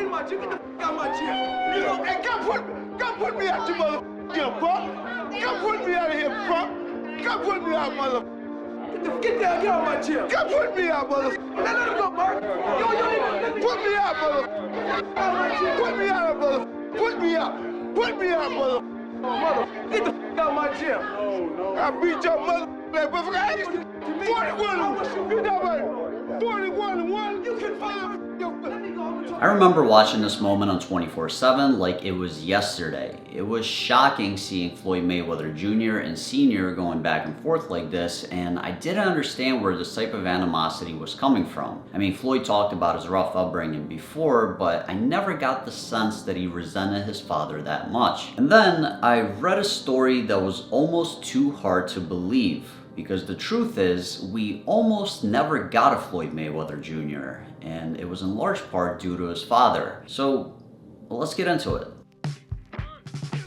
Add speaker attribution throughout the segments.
Speaker 1: in my gym. Get the f out of my gym. You know, hey, come put me out your mother gym, punk. Come put me out of here, punk. Come put me out, mother. Get down, get out of my gym. Come put me out, mother. Let him go, Mark. Yo, let me put me out, mother. Out of my gym. Put me out, mother. Put me out. Put me out, mother. Mother, get the f out of my gym. No. I beat your mother. Motherfucker, I used to 41. You know what? 41-1. You can find your.
Speaker 2: I remember watching this moment on 24/7 like it was yesterday. It was shocking seeing Floyd Mayweather Jr. and Sr. going back and forth like this, and I didn't understand where this type of animosity was coming from. I mean, Floyd talked about his rough upbringing before, but I never got the sense that he resented his father that much. And then I read a story that was almost too hard to believe. Because the truth is, we almost never got a Floyd Mayweather Jr., and it was in large part due to his father. So, let's get into it.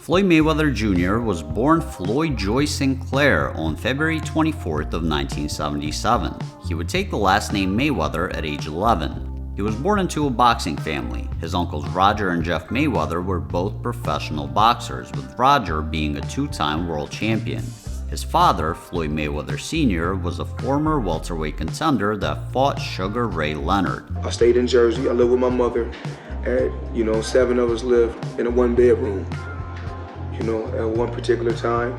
Speaker 2: Floyd Mayweather Jr. was born Floyd Joy Sinclair on February 24th of 1977. He would take the last name Mayweather at age 11. He was born into a boxing family. His uncles Roger and Jeff Mayweather were both professional boxers, with Roger being a two-time world champion. His father, Floyd Mayweather Sr., was a former welterweight contender that fought Sugar Ray Leonard.
Speaker 3: I stayed in Jersey. I lived with my mother. 7 of us lived in a one-bedroom. At one particular time,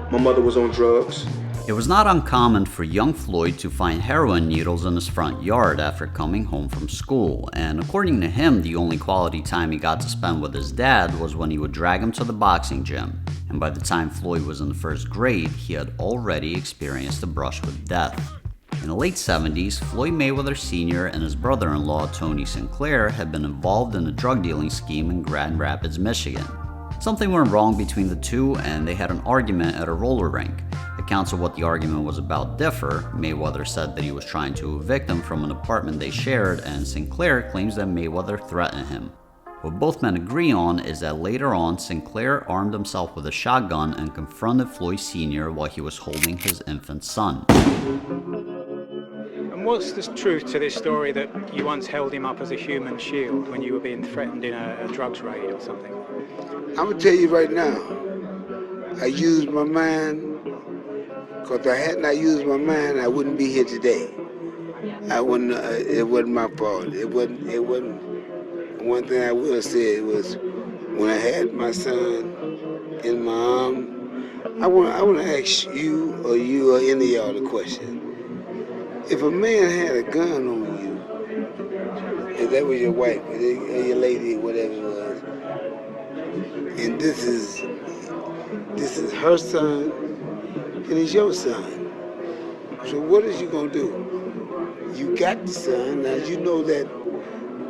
Speaker 3: my mother was on drugs.
Speaker 2: It was not uncommon for young Floyd to find heroin needles in his front yard after coming home from school, and according to him, the only quality time he got to spend with his dad was when he would drag him to the boxing gym. And by the time Floyd was in the first grade, he had already experienced a brush with death. In the late 70s, Floyd Mayweather Sr. and his brother-in-law Tony Sinclair had been involved in a drug dealing scheme in Grand Rapids, Michigan. Something went wrong between the two, and they had an argument at a roller rink. Accounts of what the argument was about differ. Mayweather said that he was trying to evict him from an apartment they shared, and Sinclair claims that Mayweather threatened him. What both men agree on is that later on, Sinclair armed himself with a shotgun and confronted Floyd Sr. while he was holding his infant son.
Speaker 4: And what's the truth to this story that you once held him up as a human shield when you were being threatened in a drugs raid or something?
Speaker 5: I'm gonna tell you right now, I used my mind, because had not used my mind, I wouldn't be here today. I wouldn't, it wasn't my fault. It wasn't. One thing I would have said was, when I had my son in my arm, I want to ask you or any of y'all a question. If a man had a gun on you, if that was your wife, or your lady, whatever it was, and this is her son, and it's your son. So what is you gonna do? You got the son, now you know that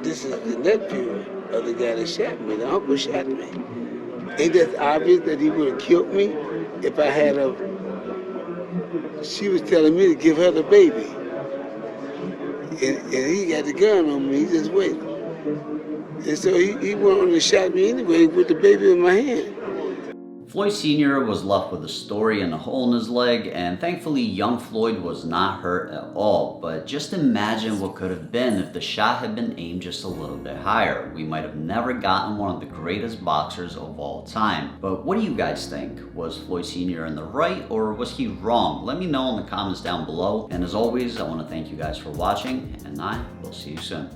Speaker 5: this is the nephew of the guy that shot me, the uncle shot me. Ain't that obvious that he would have killed me if I had a... She was telling me to give her the baby. And he got the gun on me, he just waited. And so he went on and shot me anyway with the baby in my hand.
Speaker 2: Floyd Sr. was left with a story and a hole in his leg, and thankfully young Floyd was not hurt at all. But just imagine what could have been if the shot had been aimed just a little bit higher. We might have never gotten one of the greatest boxers of all time. But what do you guys think? Was Floyd Sr. in the right, or was he wrong? Let me know in the comments down below. And as always, I want to thank you guys for watching, and I will see you soon.